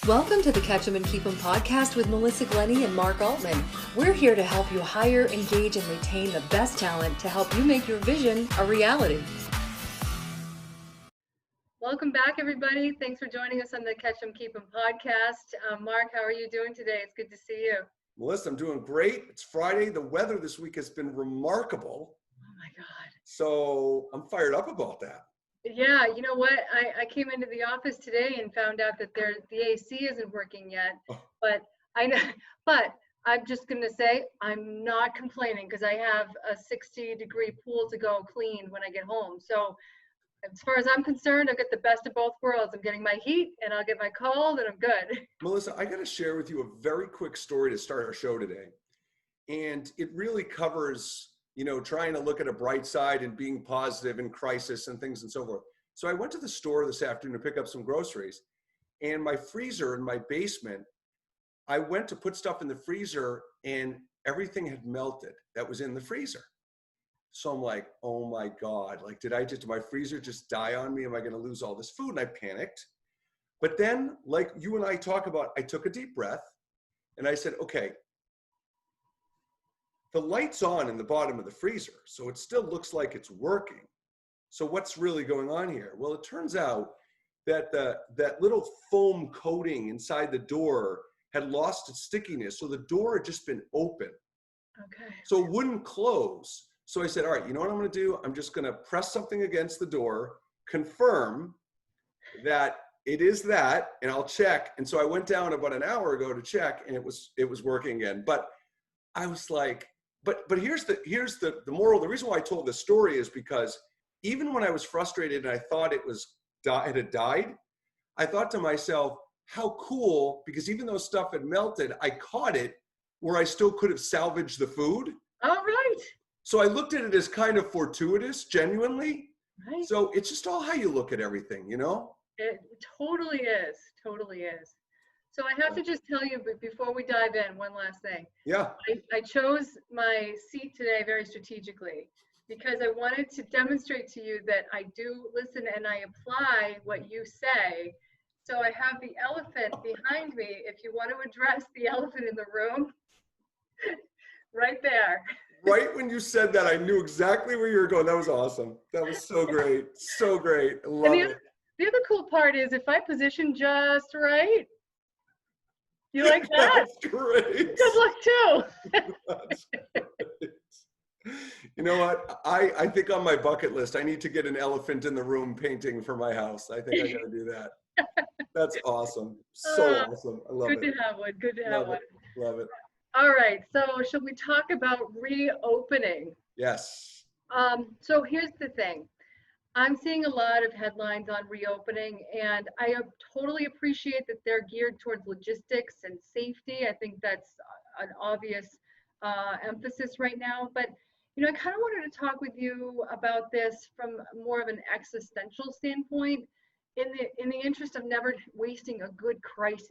Welcome to the Catch 'em and Keep 'em podcast with Melissa Glenny and Mark Altman. We're here to help you hire, engage, and retain the best talent to help you make your vision a reality. Welcome back, everybody. Thanks for joining us on the Catch 'em Keep 'em podcast. Mark, how are you doing today? It's good to see you. Melissa, I'm doing great. It's Friday. The weather this week has been remarkable. Oh my God. So I'm fired up about that. Yeah, you know what? I came into the office today and found out that the AC isn't working yet. But I'm just gonna say I'm not complaining because I have a 60-degree pool to go clean when I get home. So as far as I'm concerned, I'll get the best of both worlds. I'm getting my heat and I'll get my cold and I'm good. Melissa, I got to share with you a very quick story to start our show today. And it really covers, trying to look at a bright side and being positive in crisis and things and so forth. So I went to the store this afternoon to pick up some groceries, and my freezer in my basement, I went to put stuff in the freezer and everything had melted that was in the freezer. So I'm like, oh my God, did my freezer just die on me? Am I going to lose all this food? And I panicked. But then, like you and I talk about, I took a deep breath and I said, okay, the light's on in the bottom of the freezer, so it still looks like it's working. So what's really going on here? Well, it turns out that that little foam coating inside the door had lost its stickiness, so the door had just been open. Okay. So it wouldn't close. So I said, all right, you know what I'm going to do? I'm just going to press something against the door, confirm that it is that, and I'll check. And so I went down about an hour ago to check, and it was working again. But I was like, but here's the moral. The reason why I told this story is because even when I was frustrated and I thought it had died, I thought to myself, how cool, because even though stuff had melted, I caught it where I still could have salvaged the food. All right. So I looked at it as kind of fortuitous, genuinely. Right. So it's just all how you look at everything, It totally is. Totally is. So I have to just tell you, but before we dive in, one last thing. Yeah. I chose my seat today very strategically because I wanted to demonstrate to you that I do listen and I apply what you say. So I have the elephant behind me. If you want to address the elephant in the room, right there. Right when you said that, I knew exactly where you were going. That was awesome. That was so great. So great. I love it. The other cool part is if I position just right, you like that? That's great. Good luck too. That's great. You know what? I think on my bucket list, I need to get an elephant in the room painting for my house. I think I got to do that. That's awesome. So awesome. I love it. Good to have one. Good to have one. Love it. All right. So shall we talk about reopening? Yes. So here's the thing. I'm seeing a lot of headlines on reopening, and I totally appreciate that they're geared towards logistics and safety. I think that's an obvious emphasis right now. But, I kind of wanted to talk with you about this from more of an existential standpoint in the interest of never wasting a good crisis.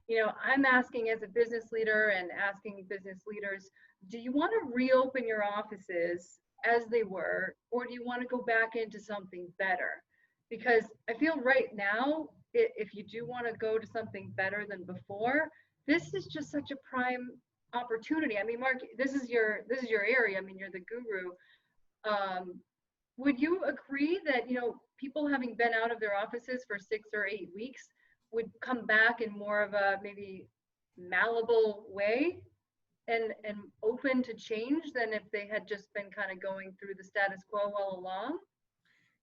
I'm asking as a business leader and asking business leaders, do you want to reopen your offices as they were, or do you want to go back into something better? Because I feel right now, if you do want to go to something better than before, this is just such a prime opportunity. I mean, Mark, this is your area. I mean, you're the guru. Would you agree that, people having been out of their offices for 6 or 8 weeks would come back in more of a maybe malleable way and open to change than if they had just been kind of going through the status quo all along?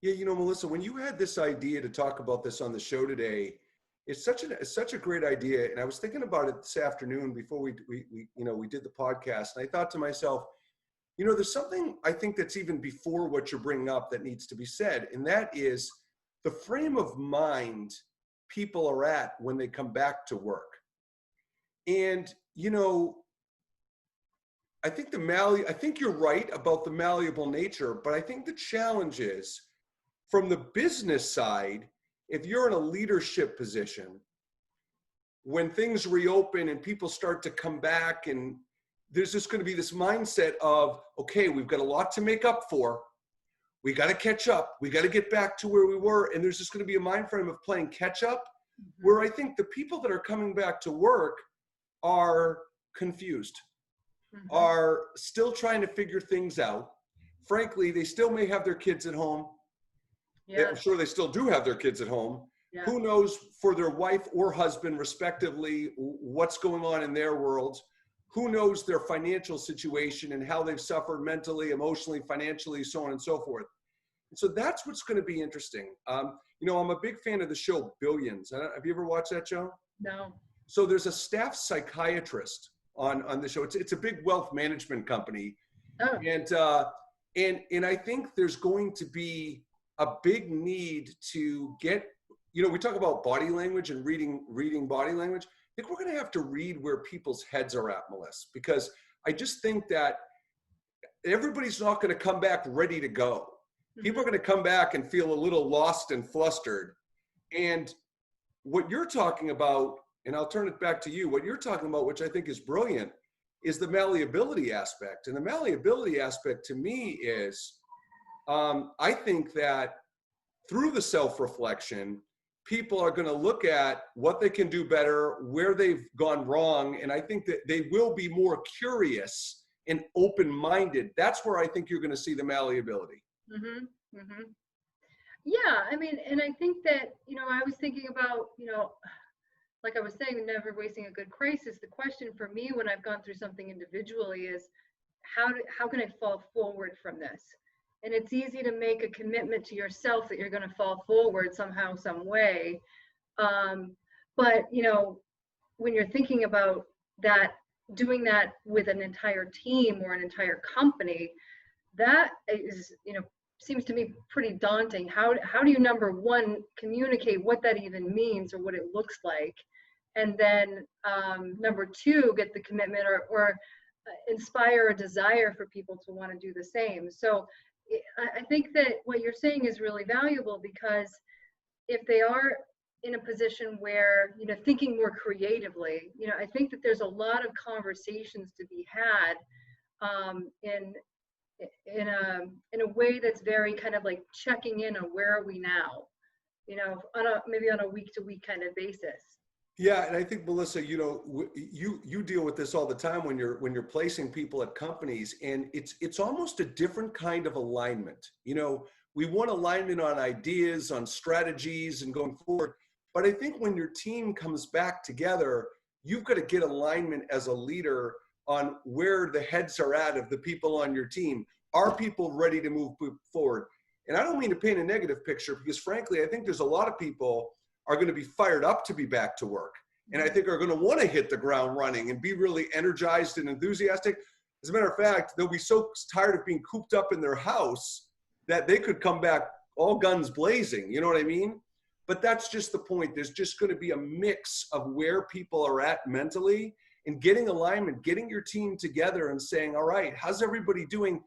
Yeah, Melissa, when you had this idea to talk about this on the show today, it's such a great idea. And I was thinking about it this afternoon before we did the podcast. And I thought to myself, there's something I think that's even before what you're bringing up that needs to be said. And that is the frame of mind people are at when they come back to work. And, I think you're right about the malleable nature, but I think the challenge is from the business side, if you're in a leadership position, when things reopen and people start to come back, and there's just going to be this mindset of, okay, we've got a lot to make up for. We got to catch up. We got to get back to where we were. And there's just going to be a mind frame of playing catch up where I think the people that are coming back to work are confused, are still trying to figure things out. Frankly, they still may have their kids at home. Yeah. I'm sure they still do have their kids at home. Yeah. Who knows for their wife or husband, respectively, what's going on in their worlds? Who knows their financial situation and how they've suffered mentally, emotionally, financially, so on and so forth. And so that's what's going to be interesting. You know, I'm a big fan of the show Billions. Have you ever watched that show? No. So there's a staff psychiatrist on the show. It's a big wealth management company. Oh. And I think there's going to be a big need to get, you know, we talk about body language and reading body language. I think we're going to have to read where people's heads are at, Melissa, because I just think that everybody's not going to come back ready to go. People are going to come back and feel a little lost and flustered. And what you're talking about, and I'll turn it back to you, what you're talking about, which I think is brilliant, is the malleability aspect. And the malleability aspect to me is, I think that through the self-reflection, people are going to look at what they can do better, where they've gone wrong. And I think that they will be more curious and open-minded. That's where I think you're going to see the malleability. Yeah, I mean, and I think that, you know, I was thinking about, you know, like I was saying, never wasting a good crisis. The question for me when I've gone through something individually is, how can I fall forward from this? And it's easy to make a commitment to yourself that you're going to fall forward somehow, some way. But, you know, when you're thinking about that, doing that with an entire team or an entire company, that is, you know, seems to me pretty daunting. How do you, number one, communicate what that even means or what it looks like? And then number two, get the commitment or inspire a desire for people to want to do the same. So I think that what you're saying is really valuable, because if they are in a position where, you know, thinking more creatively, you know, I think that there's a lot of conversations to be had in a way that's very kind of like checking in on where are we now, you know, maybe on a week to week kind of basis. Yeah, and I think, Melissa, you know, you deal with this all the time when you're placing people at companies, and it's almost a different kind of alignment. You know, we want alignment on ideas, on strategies, and going forward. But I think when your team comes back together, you've got to get alignment as a leader on where the heads are at of the people on your team. Are people ready to move forward? And I don't mean to paint a negative picture, because frankly, I think there's a lot of people are going to be fired up to be back to work. And I think are going to want to hit the ground running and be really energized and enthusiastic. As a matter of fact, they'll be so tired of being cooped up in their house that they could come back all guns blazing. You know what I mean? But that's just the point. There's just going to be a mix of where people are at mentally, and getting alignment, getting your team together and saying, all right, how's everybody doing?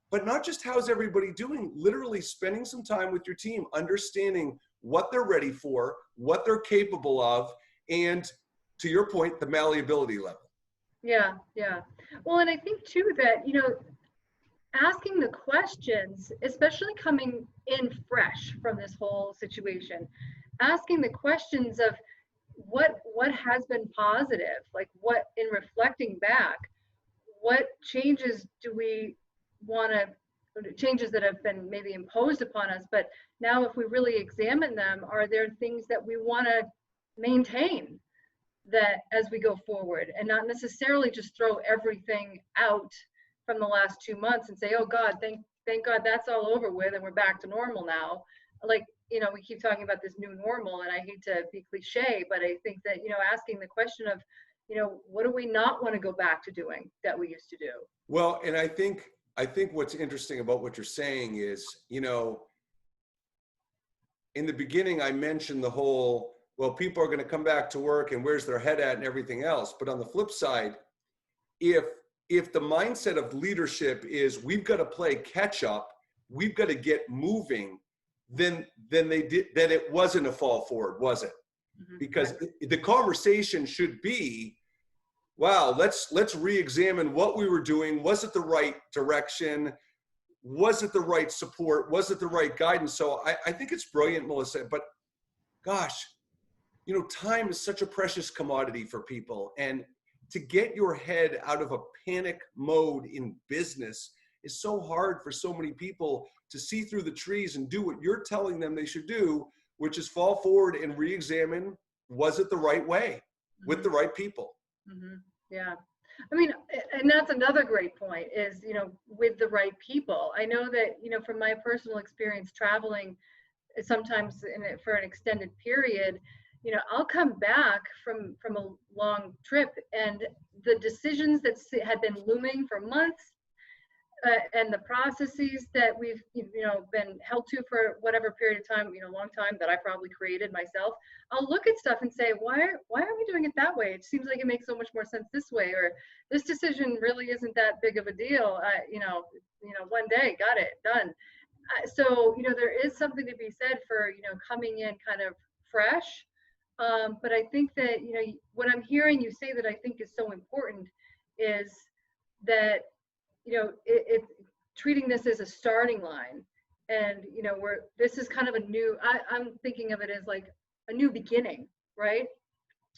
But not just how's everybody doing, literally spending some time with your team, understanding what they're ready for, what they're capable of, and to your point, the malleability level. Yeah, yeah. Well, and I think too that, you know, asking the questions, especially coming in fresh from this whole situation, asking the questions of what has been positive, like what, in reflecting back, what changes do we want to, changes that have been maybe imposed upon us, but now if we really examine them, are there things that we want to maintain that as we go forward, and not necessarily just throw everything out from the last 2 months and say, oh God, thank God that's all over with and we're back to normal now. Like, you know, we keep talking about this new normal, and I hate to be cliche, but I think that, you know, asking the question of, you know, what do we not want to go back to doing that we used to do? Well, and I think what's interesting about what you're saying is, you know, in the beginning, I mentioned the whole, well, people are going to come back to work and where's their head at and everything else. But on the flip side, if the mindset of leadership is we've got to play catch up, we've got to get moving, then it wasn't a fall forward, was it? Because the conversation should be, wow, let's re-examine what we were doing. Was it the right direction? Was it the right support? Was it the right guidance? So I think it's brilliant, Melissa, but gosh, you know, time is such a precious commodity for people. And to get your head out of a panic mode in business is so hard for so many people to see through the trees and do what you're telling them they should do, which is fall forward and re-examine, was it the right way with the right people? Yeah. I mean, and that's another great point is, you know, with the right people. I know that, you know, from my personal experience traveling sometimes for an extended period, you know, I'll come back from a long trip and the decisions that had been looming for months, and the processes that we've, you know, been held to for whatever period of time, you know, long time that I probably created myself, I'll look at stuff and say, why are we doing it that way? It seems like it makes so much more sense this way, or this decision really isn't that big of a deal. You know, one day, got it done. So, you know, there is something to be said for, you know, coming in kind of fresh. But I think that, you know, what I'm hearing you say that I think is so important is that, you know, treating this as a starting line. And, you know, this is kind of a new, I'm thinking of it as like a new beginning, right?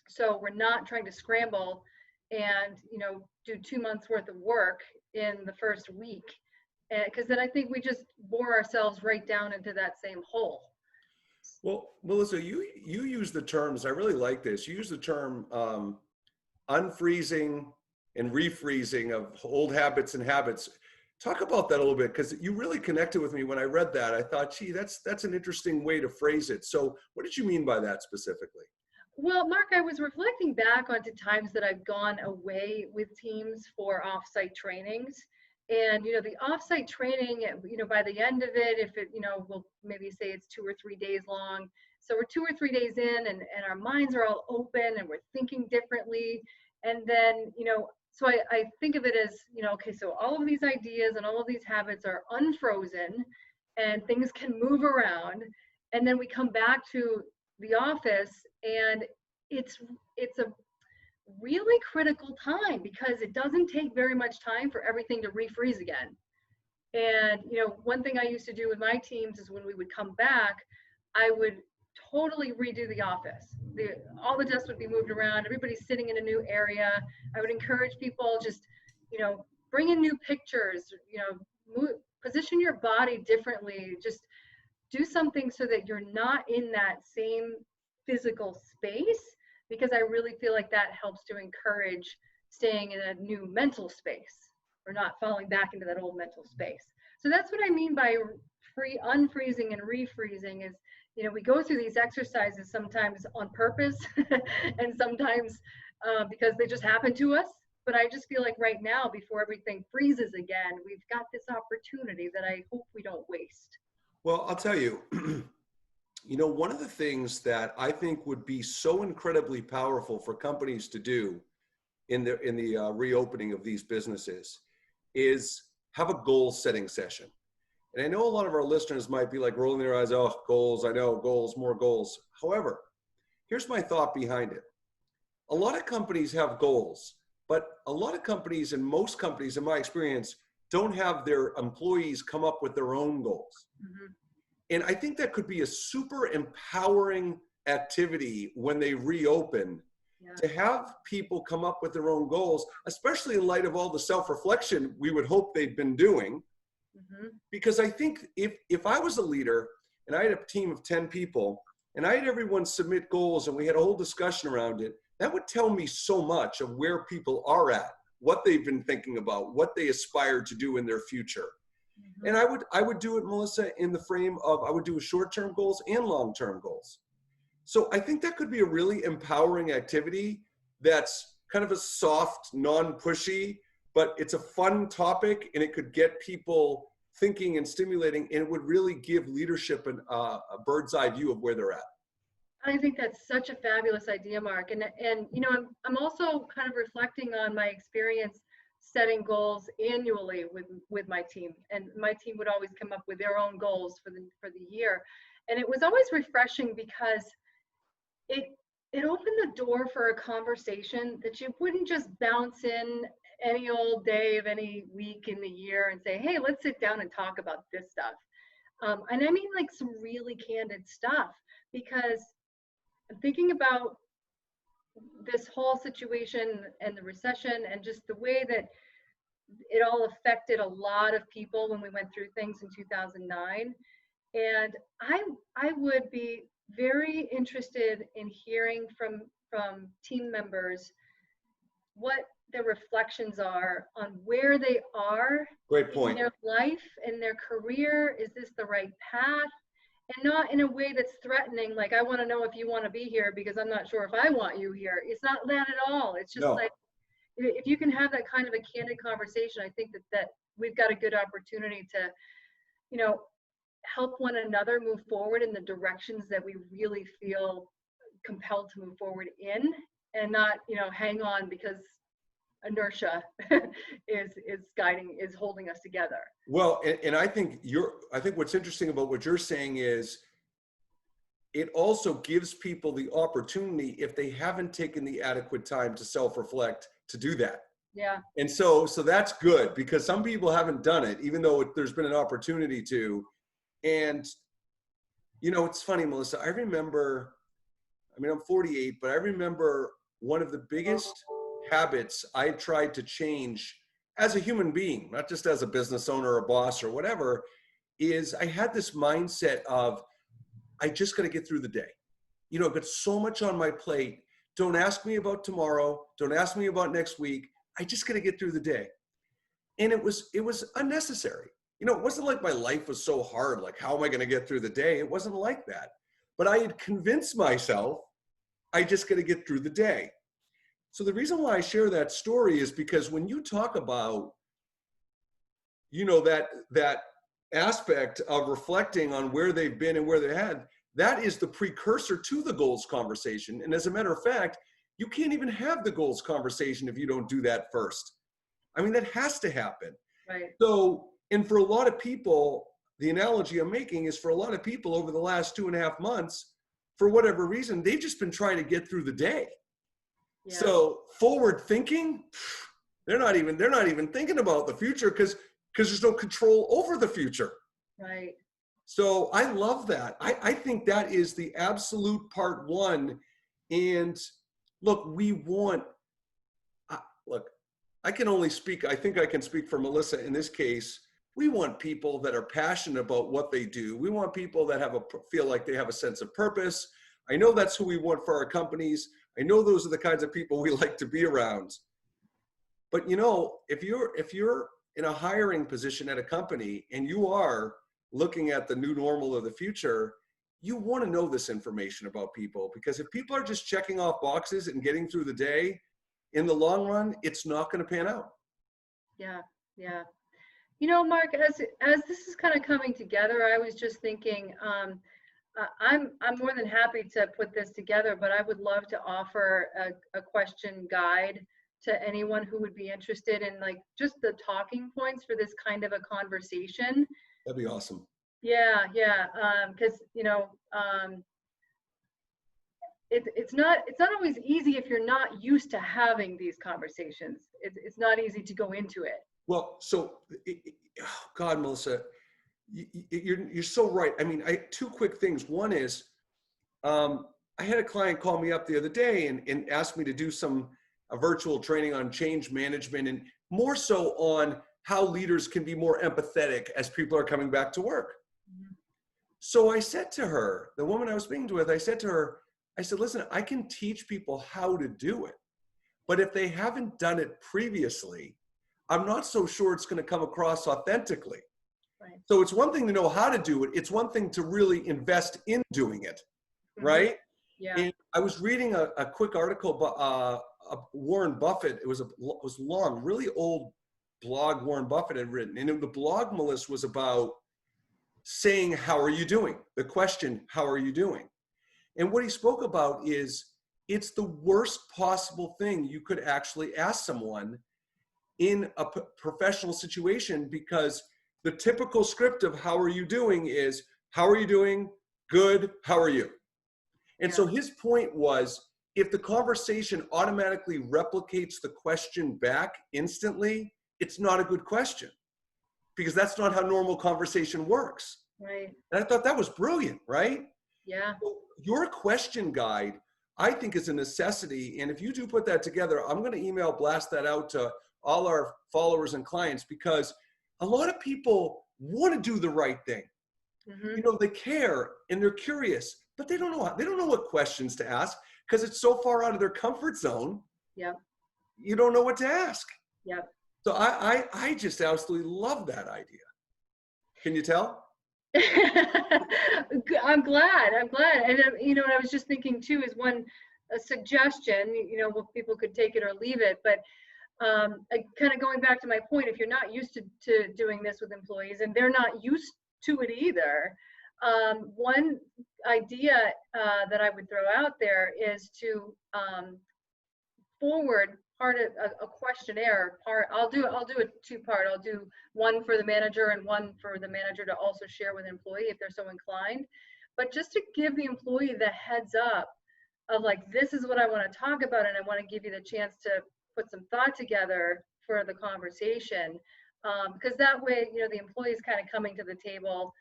So we're not trying to scramble and, you know, do 2 months worth of work in the first week. Because then I think we just bore ourselves right down into that same hole. Well, Melissa, you use the terms, I really like this. You use the term unfreezing and refreezing of old habits and habits. Talk about that a little bit, because you really connected with me when I read that. I thought, gee, that's an interesting way to phrase it. So what did you mean by that specifically? Well, Mark, I was reflecting back onto times that I've gone away with teams for offsite trainings. And, you know, the offsite training, you know, by the end of it, if it, you know, we'll maybe say it's 2 or 3 days long. So we're 2 or 3 days in and our minds are all open and we're thinking differently. And then, you know, so I think of it as, you know, okay, so all of these ideas and all of these habits are unfrozen and things can move around. And then we come back to the office and it's a really critical time because it doesn't take very much time for everything to refreeze again. And, you know, one thing I used to do with my teams is when we would come back, I would totally redo the office. All the desks would be moved around. Everybody's sitting in a new area. I would encourage people just, you know, bring in new pictures, you know, position your body differently. Just do something so that you're not in that same physical space, because I really feel like that helps to encourage staying in a new mental space or not falling back into that old mental space. So that's what I mean by unfreezing and refreezing is, you know, we go through these exercises sometimes on purpose and sometimes because they just happen to us. But I just feel like right now, before everything freezes again, we've got this opportunity that I hope we don't waste. Well, I'll tell you, you know, one of the things that I think would be so incredibly powerful for companies to do in the reopening of these businesses is have a goal setting session. And I know a lot of our listeners might be like rolling their eyes, oh, goals, I know, goals, more goals. However, here's my thought behind it. A lot of companies have goals, but a lot of companies, and most companies in my experience, don't have their employees come up with their own goals. Mm-hmm. And I think that could be a super empowering activity when they reopen, to have people come up with their own goals, especially in light of all the self-reflection we would hope they'd been doing. Mm-hmm. Because I think if I was a leader and I had a team of 10 people and I had everyone submit goals and we had a whole discussion around it, that would tell me so much of where people are at, what they've been thinking about, what they aspire to do in their future. Mm-hmm. And I would do it, Melissa, in the frame of, I would do short-term goals and long-term goals. So I think that could be a really empowering activity that's kind of a soft, non-pushy, but it's a fun topic and it could get people thinking and stimulating, and it would really give leadership a bird's eye view of where they're at. I think that's such a fabulous idea, Mark. And you know, I'm also kind of reflecting on my experience setting goals annually with my team, and my team would always come up with their own goals for the year, and it was always refreshing because it opened the door for a conversation that you wouldn't just bounce in any old day of any week in the year and say, hey, let's sit down and talk about this stuff. And I mean like some really candid stuff, because I'm thinking about this whole situation and the recession and just the way that it all affected a lot of people when we went through things in 2009. And I would be very interested in hearing from team members what their reflections are on where they are Great in point. their life and their career. Is this the right path? And not in a way that's threatening, like, I want to know if you want to be here because I'm not sure if I want you here. It's not that at all. It's just No. like, if you can have that kind of a candid conversation, I think that we've got a good opportunity to, you know, help one another move forward in the directions that we really feel compelled to move forward in, and not, you know, hang on because inertia is holding us together. Well, and I think what's interesting about what you're saying is it also gives people the opportunity, if they haven't taken the adequate time to self-reflect, to do that. Yeah. And so that's good, because some people haven't done it, even though there's been an opportunity to. And, you know, it's funny, Melissa, I remember, I mean, I'm 48, but I remember one of the biggest habits I tried to change as a human being, not just as a business owner or a boss or whatever, is I had this mindset of, I just got to get through the day. You know, I've got so much on my plate. Don't ask me about tomorrow. Don't ask me about next week. I just got to get through the day. And it was unnecessary. You know, it wasn't like my life was so hard, like, how am I going to get through the day? It wasn't like that. But I had convinced myself, I just got to get through the day. So the reason why I share that story is because when you talk about, you know, that aspect of reflecting on where they've been and where they had, that is the precursor to the goals conversation. And as a matter of fact, you can't even have the goals conversation if you don't do that first. I mean, that has to happen. Right. So, and for a lot of people, the analogy I'm making is, for a lot of people over the last 2.5 months, for whatever reason, they've just been trying to get through the day. Yeah. So forward thinking, they're not even thinking about the future, because there's no control over the future. Right. So I love that. I think that is the absolute part one. And look, I can only speak, I think I can speak for Melissa in this case. We want people that are passionate about what they do. We want people that feel like they have a sense of purpose. I know that's who we want for our companies. I know those are the kinds of people we like to be around. But, you know, if you're in a hiring position at a company and you are looking at the new normal of the future, you want to know this information about people, because if people are just checking off boxes and getting through the day, in the long run, it's not going to pan out. Yeah. Yeah. You know, Mark, as this is kind of coming together, I was just thinking, I'm more than happy to put this together, but I would love to offer a question guide to anyone who would be interested in, like, just the talking points for this kind of a conversation. That'd be awesome. Yeah, yeah. Because, you know, it's not always easy if you're not used to having these conversations. It's not easy to go into it. Well, so, God, Melissa, you're so right. I mean, two quick things. One is, I had a client call me up the other day and asked me to do a virtual training on change management, and more so on how leaders can be more empathetic as people are coming back to work. Mm-hmm. So I said to her, the woman I was speaking with, I said, listen, I can teach people how to do it, but if they haven't done it previously, I'm not so sure it's going to come across authentically. Right. So it's one thing to know how to do it. It's one thing to really invest in doing it. Mm-hmm. Right? Yeah. And I was reading a quick article by Warren Buffett. It was long, really old blog Warren Buffett had written. And the blog, Melissa, was about saying, how are you doing? The question, how are you doing? And what he spoke about is, it's the worst possible thing you could actually ask someone in a professional situation, because the typical script of how are you doing is, how are you doing? Good. How are you? And so his point was, if the conversation automatically replicates the question back instantly, it's not a good question, because that's not how normal conversation works. Right. And I thought that was brilliant, right? Yeah. your question guide, I think, is a necessity. And if you do put that together, I'm going to email blast that out to all our followers and clients, because a lot of people want to do the right thing. Mm-hmm. You know, they care and they're curious, but they don't know what questions to ask because it's so far out of their comfort zone. Yep. You don't know what to ask. Yep. So I just absolutely love that idea. Can you tell? I'm glad. And what I was just thinking too is a suggestion, well, people could take it or leave it, but kind of going back to my point, if you're not used to doing this with employees and they're not used to it either, one idea that I would throw out there is to forward part of a questionnaire part. I'll do a two-part. I'll do one for the manager and one for the manager to also share with an employee if they're so inclined. But just to give the employee the heads up of like, this is what I want to talk about, and I want to give you the chance to put some thought together for the conversation, because that way, the employee is kind of coming to the table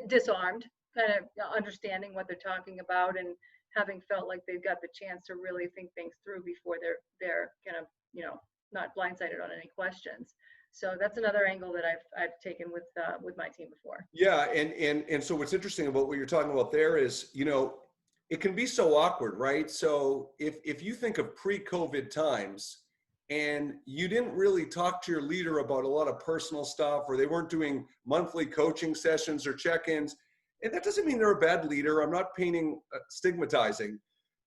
disarmed, kind of understanding what they're talking about and having felt like they've got the chance to really think things through before they're kind of not blindsided on any questions. So that's another angle that I've taken with my team before. Yeah, and so what's interesting about what you're talking about there is, it can be so awkward, right? So if you think of pre-COVID times and you didn't really talk to your leader about a lot of personal stuff, or they weren't doing monthly coaching sessions or check-ins, and that doesn't mean they're a bad leader. I'm not stigmatizing.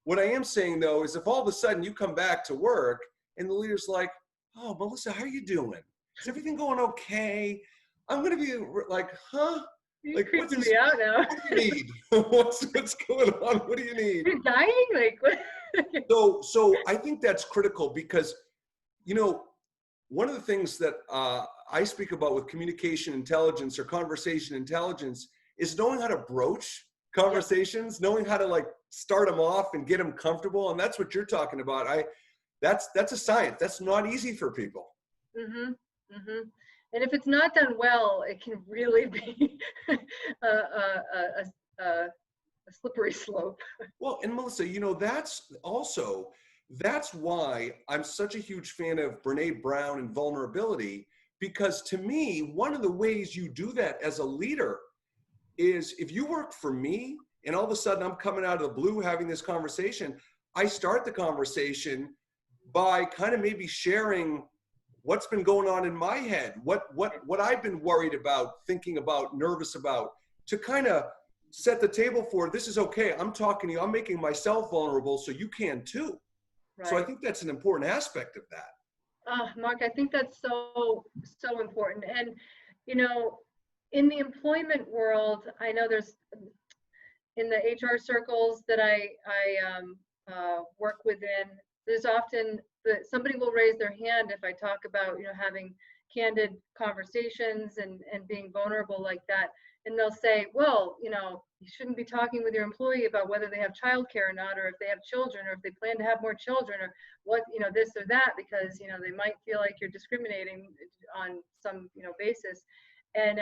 What I am saying though is if all of a sudden you come back to work and the leader's like, "Oh, Melissa, how are you doing? Is everything going okay?" I'm going to be like, "Huh? You're creeping me out now. What do you need? What's going on? What do you need? You're dying? Like what?" So I think that's critical because, one of the things that I speak about with communication intelligence or conversation intelligence is knowing how to broach conversations, knowing how to like start them off and get them comfortable. And that's what you're talking about. That's a science. That's not easy for people. Mm-hmm. Mm-hmm. And if it's not done well, it can really be a slippery slope. Well, and Melissa, that's why I'm such a huge fan of Brene Brown and vulnerability, because to me, one of the ways you do that as a leader is if you work for me and all of a sudden I'm coming out of the blue having this conversation, I start the conversation by kind of maybe sharing what's been going on in my head, what I've been worried about, thinking about, nervous about, to kind of set the table for, this is okay, I'm talking to you, I'm making myself vulnerable so you can too. Right. So I think that's an important aspect of that. Mark, I think that's so important. And, in the employment world, I know there's, in the HR circles that I work within, there's often somebody will raise their hand if I talk about, having candid conversations and being vulnerable like that. And they'll say, well, you shouldn't be talking with your employee about whether they have childcare or not, or if they have children, or if they plan to have more children, or what, this or that, because, they might feel like you're discriminating on some, basis. And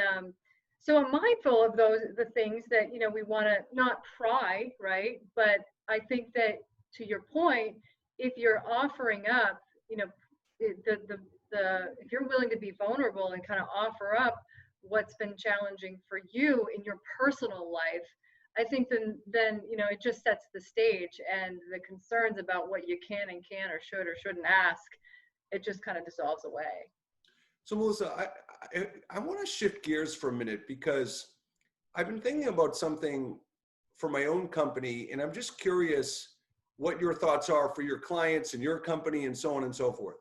so I'm mindful of the things that, we want to not pry, right? But I think that, to your point, if you're offering up, if you're willing to be vulnerable and kind of offer up what's been challenging for you in your personal life, I think then it just sets the stage, and the concerns about what you can or shouldn't ask, it just kind of dissolves away. So Melissa, I want to shift gears for a minute, because I've been thinking about something for my own company, and I'm just curious what your thoughts are for your clients and your company and so on and so forth.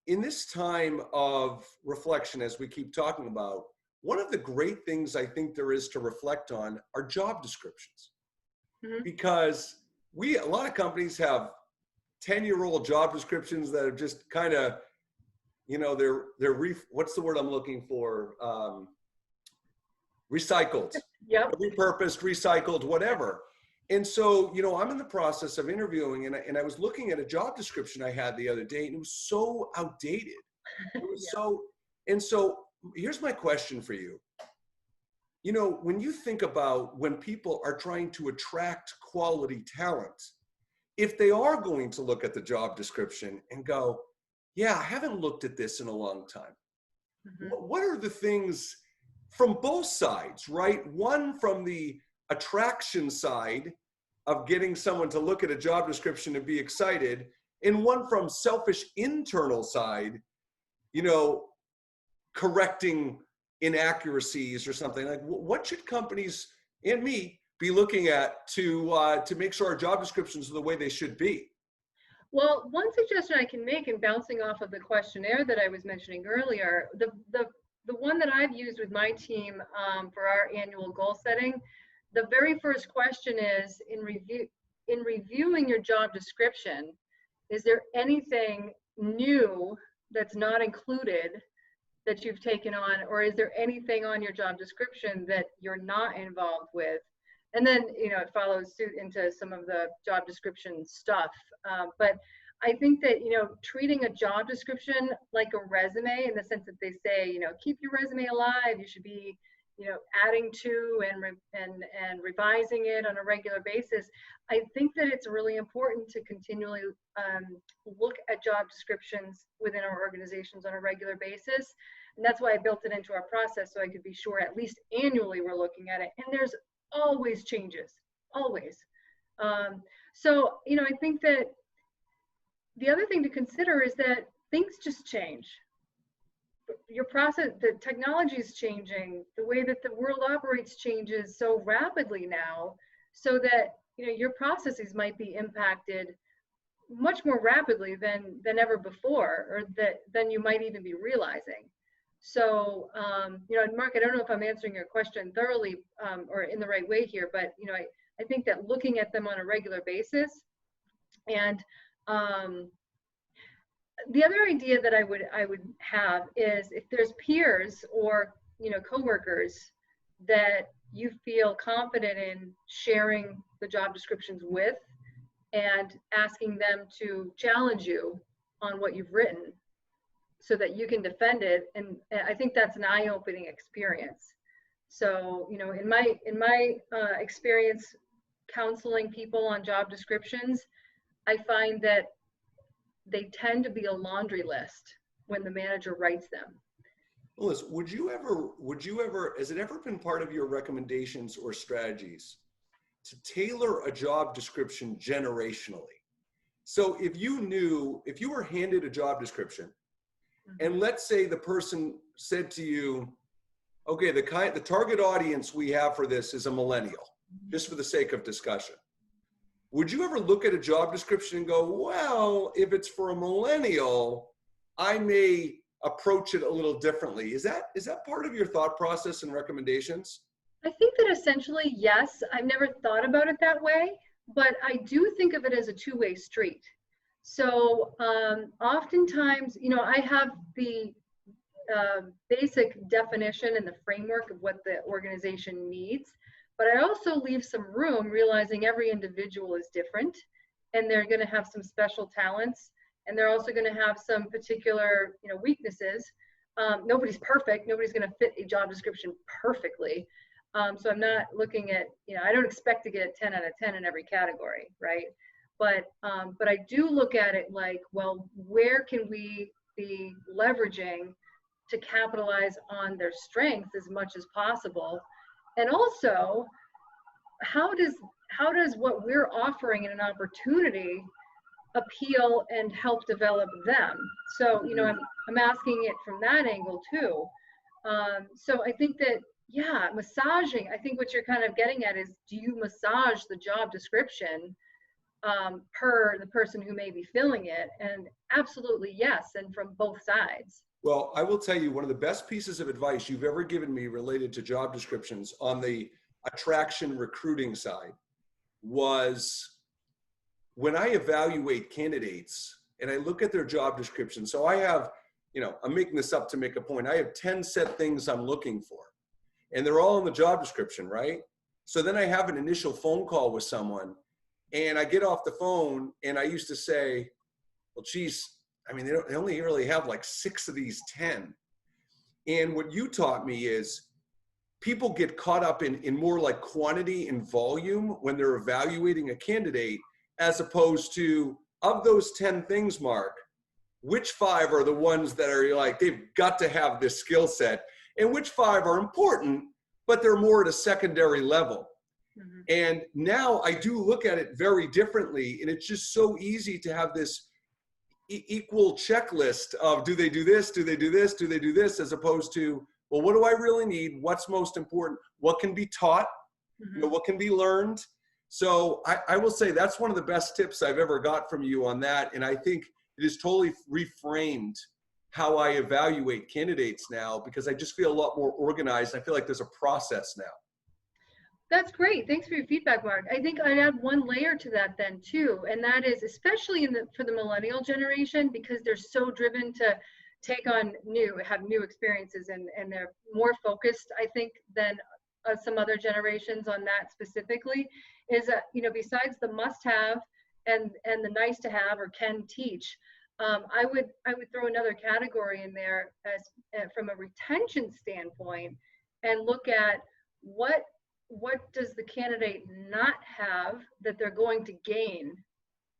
In this time of reflection, as we keep talking about, one of the great things I think there is to reflect on are job descriptions. Mm-hmm. Because a lot of companies have 10-year-old job descriptions that are just kind of, what's the word I'm looking for? Recycled. Yep. Repurposed, recycled, whatever. And so, I'm in the process of interviewing, and I was looking at a job description I had the other day, and it was so outdated. It was so here's my question for you. you know, when you think about when people are trying to attract quality talent, if they are going to look at the job description and go, yeah, I haven't looked at this in a long time. Mhm. What are the things from both sides, right? One from the attraction side of getting someone to look at a job description and be excited, and one from selfish internal side, you know, correcting inaccuracies or something. Like, what should companies and me be looking at to make sure our job descriptions are the way they should be? Well, one suggestion I can make, and bouncing off of the questionnaire that I was mentioning earlier, the one that I've used with my team for our annual goal setting, the very first question is in reviewing your job description, is there anything new that's not included that you've taken on, or is there anything on your job description that you're not involved with? And then, you know, it follows suit into some of the job description stuff. But I think that, you know, treating a job description like a resume, in the sense that they say, you know, keep your resume alive. You should be, you know, adding to and revising it on a regular basis. I think that it's really important to continually look at job descriptions within our organizations on a regular basis. And that's why I built it into our process, so I could be sure at least annually we're looking at it. And there's always changes, always. So, you know, I think that the other thing to consider is that things just change. Your process, the technology is changing, the way that the world operates changes so rapidly now, so that, you know, your processes might be impacted much more rapidly than ever before, or than you might even be realizing. So, you know, Mark, I don't know if I'm answering your question thoroughly or in the right way here, but, you know, I think that looking at them on a regular basis. And the other idea that I would have is, if there's peers or, you know, coworkers that you feel confident in sharing the job descriptions with, and asking them to challenge you on what you've written so that you can defend it. And I think that's an eye-opening experience. So, you know, in my experience counseling people on job descriptions, I find that they tend to be a laundry list when the manager writes them. Melissa, would you ever, has it ever been part of your recommendations or strategies to tailor a job description generationally? So if you were handed a job description, and let's say the person said to you, okay, the target audience we have for this is a millennial, just for the sake of discussion. Would you ever look at a job description and go, well, if it's for a millennial, I may approach it a little differently? Is that part of your thought process and recommendations? I think that essentially, yes. I've never thought about it that way, but I do think of it as a two-way street. So oftentimes, you know, I have the basic definition and the framework of what the organization needs, but I also leave some room, realizing every individual is different, and they're going to have some special talents, and they're also going to have some particular, you know, weaknesses. Nobody's perfect. Nobody's going to fit a job description perfectly. So I'm not looking at, you know, I don't expect to get a 10 out of 10 in every category, right? But I do look at it like, well, where can we be leveraging to capitalize on their strengths as much as possible? And also, how does what we're offering in an opportunity appeal and help develop them? So, you know, I'm asking it from that angle too. So I think that, yeah, massaging, I think what you're kind of getting at is, do you massage the job description per the person who may be filling it? And absolutely yes, and from both sides. Well, I will tell you, one of the best pieces of advice you've ever given me related to job descriptions on the attraction recruiting side was when I evaluate candidates and I look at their job description. So I have, you know, I'm making this up to make a point. I have 10 set things I'm looking for, and they're all in the job description, right? So then I have an initial phone call with someone, and I get off the phone, and I used to say, well, geez, I mean, they only really have like 6 of these 10. And what you taught me is people get caught up in more like quantity and volume when they're evaluating a candidate, as opposed to, of those 10 things, Mark, which 5 are the ones that are like, they've got to have this skill set, and which 5 are important, but they're more at a secondary level. Mm-hmm. And now I do look at it very differently, and it's just so easy to have this equal checklist of, do they do this, do they do this, do they do this, as opposed to, well, what do I really need? What's most important? What can be taught? Mm-hmm. You know, what can be learned? So I will say that's one of the best tips I've ever got from you on that. And I think it has totally reframed how I evaluate candidates now, because I just feel a lot more organized. I feel like there's a process now. That's great. Thanks for your feedback, Mark. I think I'd add one layer to that then too, and that is especially for the millennial generation, because they're so driven to take on have new experiences, and they're more focused, I think, than some other generations on that specifically, is that, you know, besides the must-have and the nice-to-have or can teach, I would throw another category in there as from a retention standpoint, and look at what does the candidate not have that they're going to gain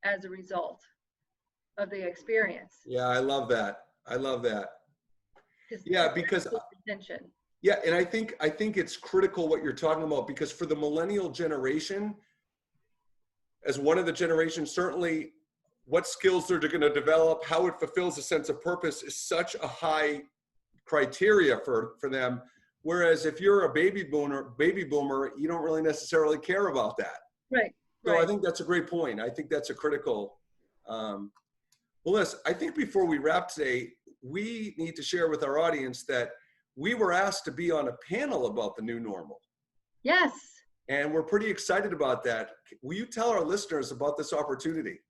as a result of the experience. Yeah, I love that. I love that. Yeah, because retention. Yeah, and I think it's critical what you're talking about, because for the millennial generation, as one of the generations, certainly what skills they're going to develop, how it fulfills a sense of purpose is such a high criteria for them. Whereas if you're a baby boomer, you don't really necessarily care about that. Right. So I think that's a great point. I think that's a critical. Melissa, I think before we wrap today, we need to share with our audience that we were asked to be on a panel about the new normal. Yes. And we're pretty excited about that. Will you tell our listeners about this opportunity?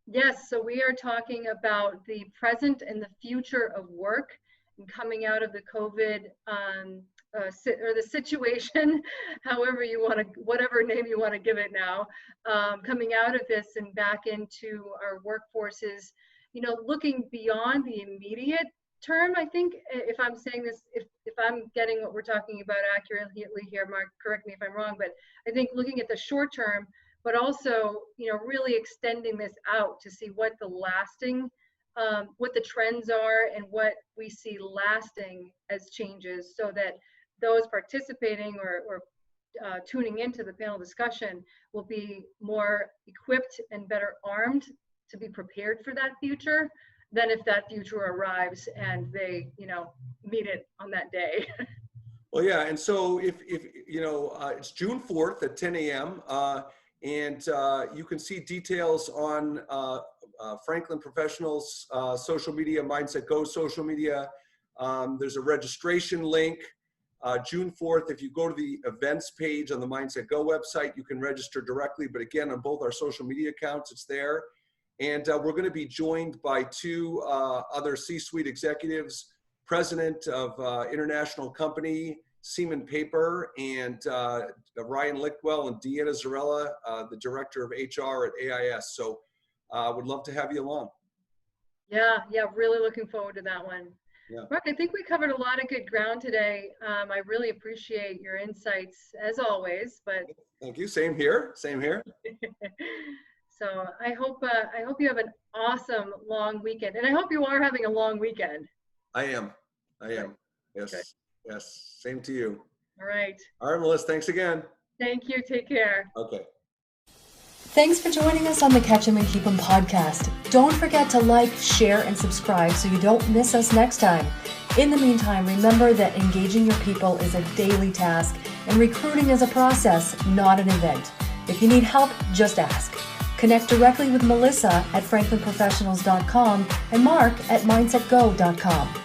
Yes. So we are talking about the present and the future of work, and coming out of the COVID or the situation, however you want to, whatever name you want to give it now, coming out of this and back into our workforces, you know, looking beyond the immediate term. I think, if I'm saying this, if I'm getting what we're talking about accurately here, Mark, correct me if I'm wrong, but I think looking at the short term, but also, you know, really extending this out to see what the lasting, what the trends are and what we see lasting as changes, so that those participating or tuning into the panel discussion will be more equipped and better armed to be prepared for that future than if that future arrives and they, you know, meet it on that day. Well, yeah. And so if you know, it's June 4th at 10 a.m. And you can see details on Franklin Professionals social media, Mindset Go social media. There's a registration link. June 4th, if you go to the events page on the Mindset Go website, you can register directly. But again, on both our social media accounts, it's there. And we're going to be joined by 2 other C-suite executives, president of international company, Seaman Paper, and Ryan Lickwell and Deanna Zarella, the director of HR at AIS. So would love to have you along. Yeah, really looking forward to that one. Yeah. Mark, I think we covered a lot of good ground today. I really appreciate your insights as always. But thank you. Same here. Same here. So I hope you have an awesome long weekend, and I hope you are having a long weekend. I am. Yes. Good. Yes. Same to you. All right. All right, Melissa. Thanks again. Thank you. Take care. Okay. Thanks for joining us on the Catch 'em and Keep 'em podcast. Don't forget to like, share, and subscribe so you don't miss us next time. In the meantime, remember that engaging your people is a daily task, and recruiting is a process, not an event. If you need help, just ask. Connect directly with Melissa at franklinprofessionals.com and Mark at mindsetgo.com.